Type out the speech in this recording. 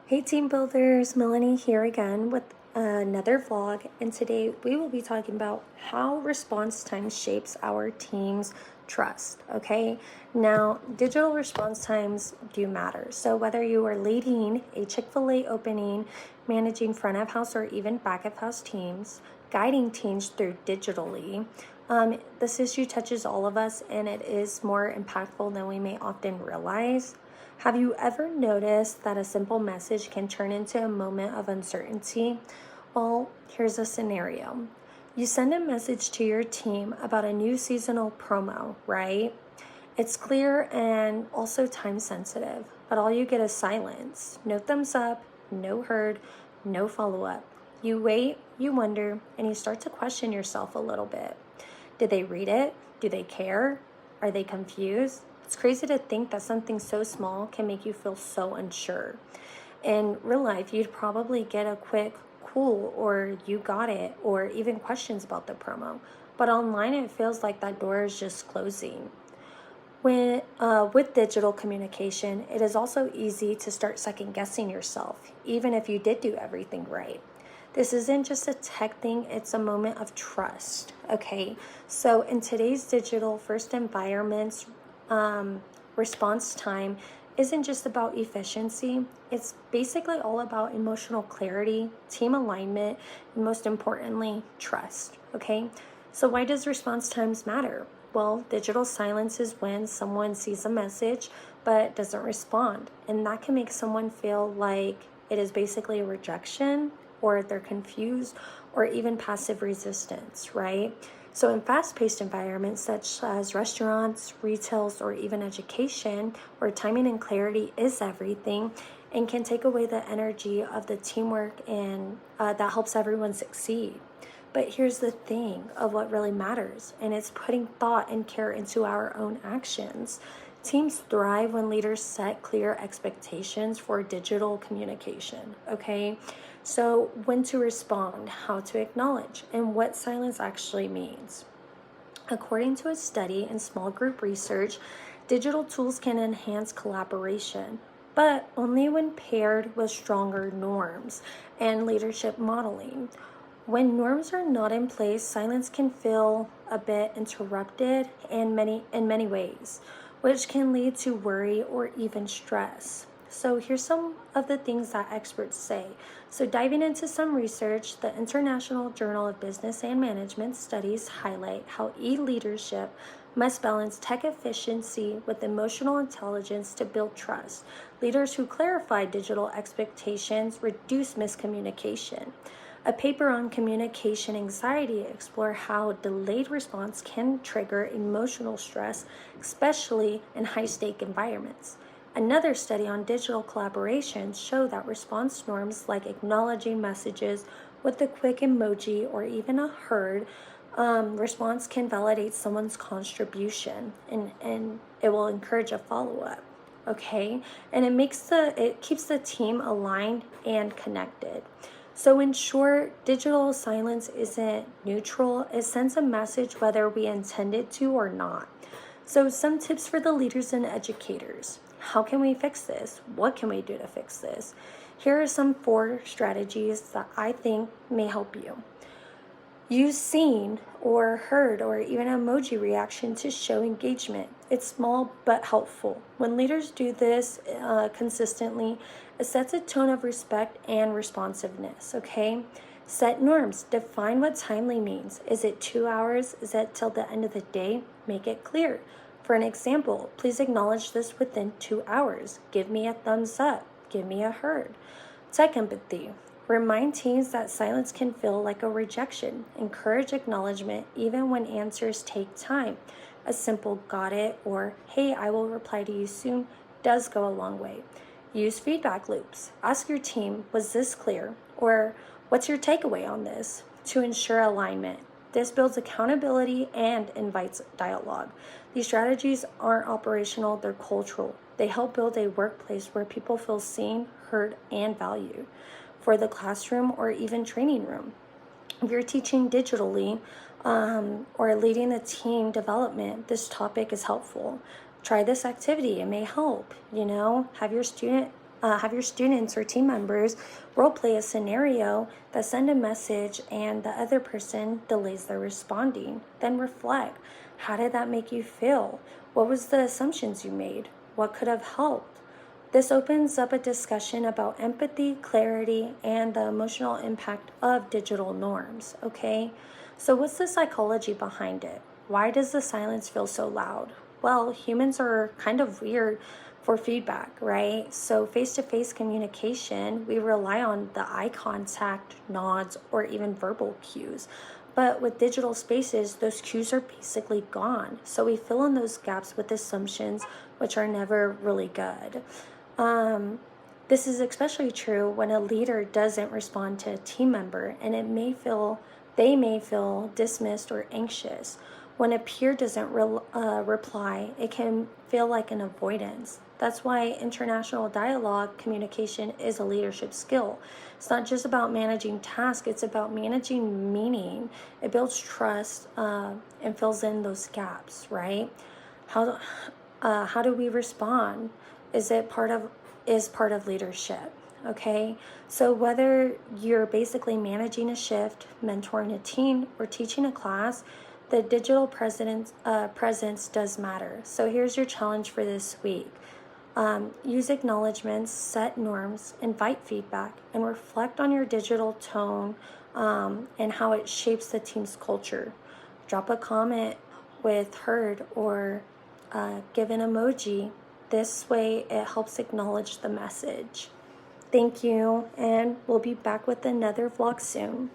Hey team builders, Melanie here again with another vlog, and today we will be talking about how response time shapes our team's trust. Okay, now digital response times do matter. So whether you are leading a Chick-fil-A opening, managing front of house or even back of house teams, guiding teams through digitally, this issue touches all of us and it is more impactful than we may often realize. Have you ever noticed that a simple message can turn into a moment of uncertainty? Well, here's a scenario. You send a message to your team about a new seasonal promo, right? It's clear and also time sensitive, but all you get is silence. No thumbs up, no heard, no follow up. You wait, you wonder, and you start to question yourself a little bit. Did they read it? Do they care? Are they confused? It's crazy to think that something so small can make you feel so unsure. In real life, you'd probably get a quick cool or you got it or even questions about the promo. But online, it feels like that door is just closing. With digital communication, it is also easy to start second guessing yourself, even if you did do everything right. This isn't just a tech thing, it's a moment of trust, okay? So in today's digital first environments, response time isn't just about efficiency, it's basically all about emotional clarity, team alignment, and most importantly, trust, okay? So why does response times matter? Well, digital silence is when someone sees a message but doesn't respond, and that can make someone feel like it is basically a rejection, or they're confused, or even passive resistance, right? So in fast-paced environments such as restaurants, retails, or even education, where timing and clarity is everything and can take away the energy of the teamwork and that helps everyone succeed. But here's the thing of what really matters, and it's putting thought and care into our own actions. Teams thrive when leaders set clear expectations for digital communication, okay? So, when to respond, how to acknowledge, and what silence actually means. According to a study in small group research, digital tools can enhance collaboration, but only when paired with stronger norms and leadership modeling. When norms are not in place, silence can feel a bit interrupted in many ways, which can lead to worry or even stress. So here's some of the things that experts say. So diving into some research, the International Journal of Business and Management studies highlight how e-leadership must balance tech efficiency with emotional intelligence to build trust. Leaders who clarify digital expectations reduce miscommunication. A paper on communication anxiety explored how delayed response can trigger emotional stress, especially in high-stake environments. Another study on digital collaboration showed that response norms like acknowledging messages with a quick emoji or even a heard response can validate someone's contribution and it will encourage a follow-up. Okay, and it keeps the team aligned and connected. So in short, digital silence isn't neutral. It sends a message whether we intend it to or not. So some tips for the leaders and educators. How can we fix this? What can we do to fix this? Here are some 4 strategies that I think may help you. Use seen or heard or even emoji reaction to show engagement. It's small but helpful. When leaders do this consistently, it sets a tone of respect and responsiveness, okay? Set norms. Define what timely means. Is it 2 hours? Is it till the end of the day? Make it clear. For an example, please acknowledge this within 2 hours. Give me a thumbs up. Give me a heard. Tech empathy. Remind teams that silence can feel like a rejection. Encourage acknowledgement even when answers take time. A simple got it or hey, I will reply to you soon does go a long way. Use feedback loops. Ask your team, was this clear? Or what's your takeaway on this? To ensure alignment. This builds accountability and invites dialogue. These strategies aren't operational, they're cultural. They help build a workplace where people feel seen, heard, and valued. For the classroom or even training room, if you're teaching digitally or leading a team development, this topic is helpful. Try this activity, it may help. Have your student have your students or team members role play a scenario that send a message and the other person delays their responding. Then reflect. How did that make you feel? What was the assumptions you made? What could have helped? This opens up a discussion about empathy, clarity, and the emotional impact of digital norms, okay? So what's the psychology behind it? Why does the silence feel so loud? Well, humans are kind of weird for feedback, right? So face-to-face communication, we rely on the eye contact, nods, or even verbal cues. But with digital spaces, those cues are basically gone. So we fill in those gaps with assumptions, which are never really good. This is especially true when a leader doesn't respond to a team member, and they may feel dismissed or anxious. When a peer doesn't reply, it can feel like an avoidance. That's why international dialogue communication is a leadership skill. It's not just about managing tasks, it's about managing meaning. It builds trust and fills in those gaps, right? How do we respond? Is part of leadership, okay? So whether you're basically managing a shift, mentoring a team, or teaching a class, the digital presence does matter. So here's your challenge for this week. Use acknowledgments, set norms, invite feedback, and reflect on your digital tone and how it shapes the team's culture. Drop a comment with heard or give an emoji. This way it helps acknowledge the message. Thank you, and we'll be back with another vlog soon.